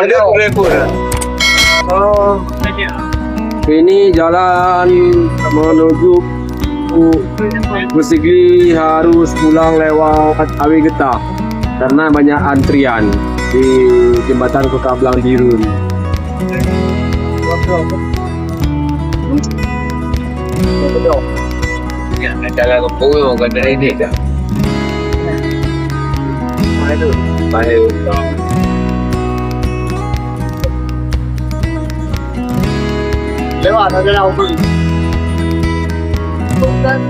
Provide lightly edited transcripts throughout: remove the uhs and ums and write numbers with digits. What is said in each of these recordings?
Ada rekod. Oh. Ini jalan menuju Kusigli harus pulang lewat Awi Getah karena banyak antrian di jembatan Kekablang Dirun. Ya, ada kepul bukan dari ini dah. Baik. Baik. Lewat ada đâu mà. Rồi lên.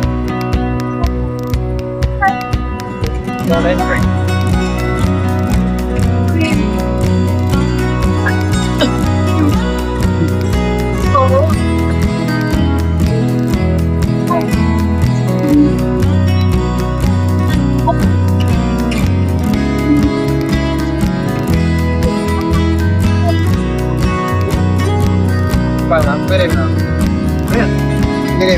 Beres. Ini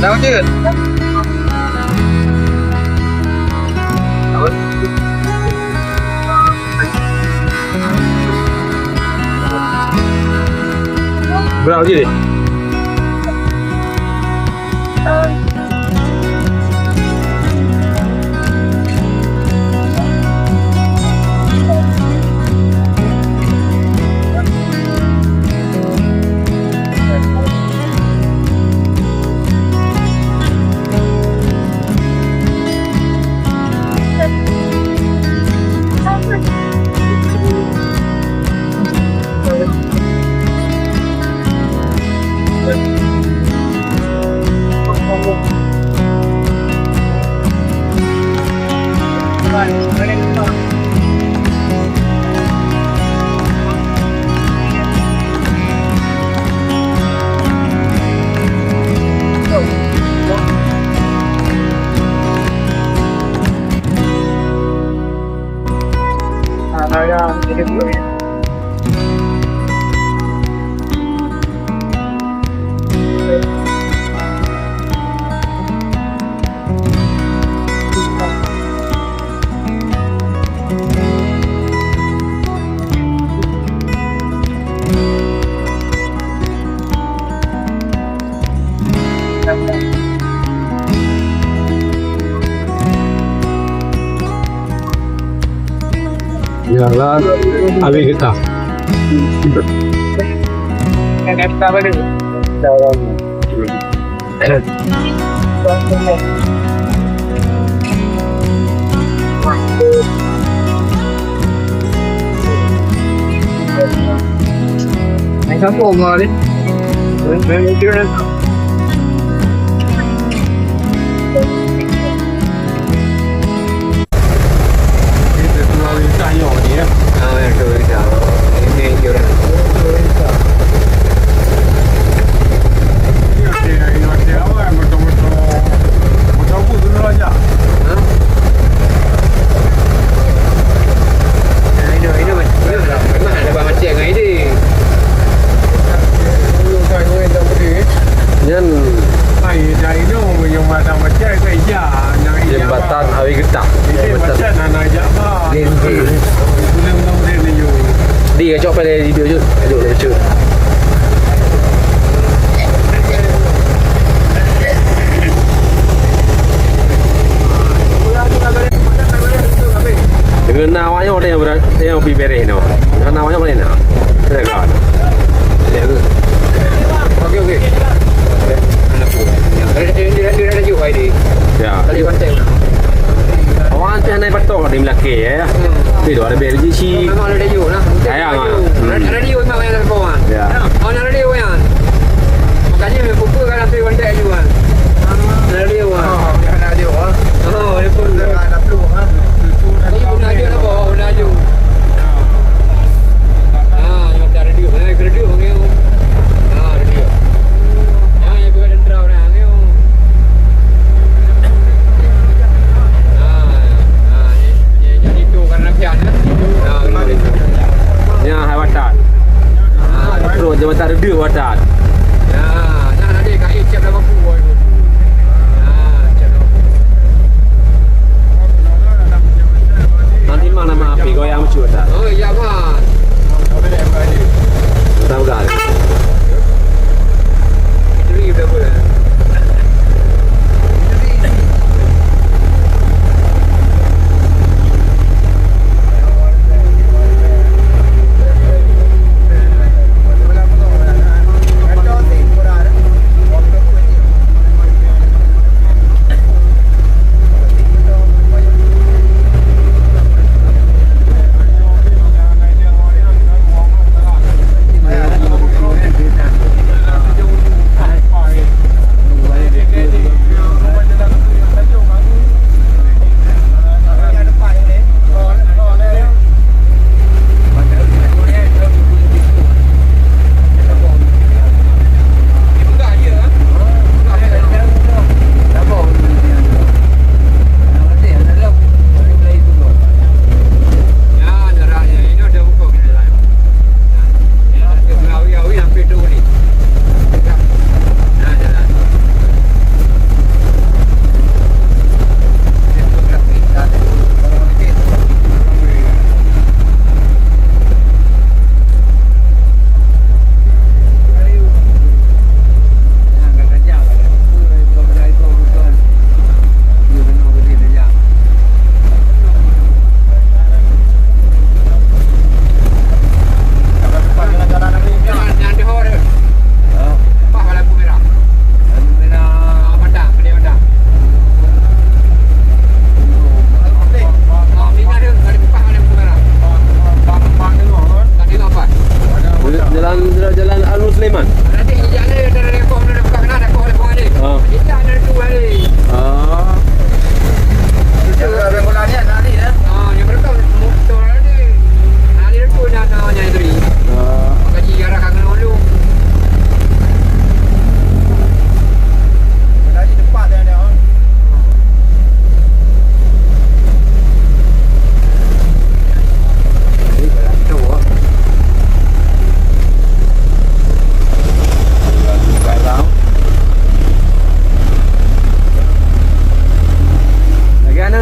Đâu chứ? Berapa sih? Jadi dulu ya. Jalan Awi Getah. Yang kita beli. Anh sắp ôm rồi đi. Mình chưa lên. Jembatan Awi Getah. Đi cho phải đi biểu chưa. Dengan nawanya orang yang lebih beres no. Dengan nawanya mana nak? Terlepas. Okey. Dia ada juga ID. Ya. Tadi pantai. Awak antai naik betul di Melaka ya. Di luar Belgia sih. Memang ada radio lah. Radio memang ada kawan. Ya. Ada radio yang. Makanya memang pupuk kan nanti pantai juga.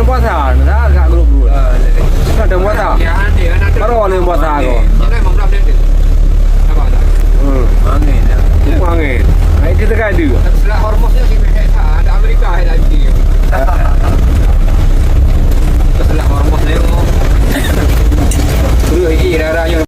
puasa.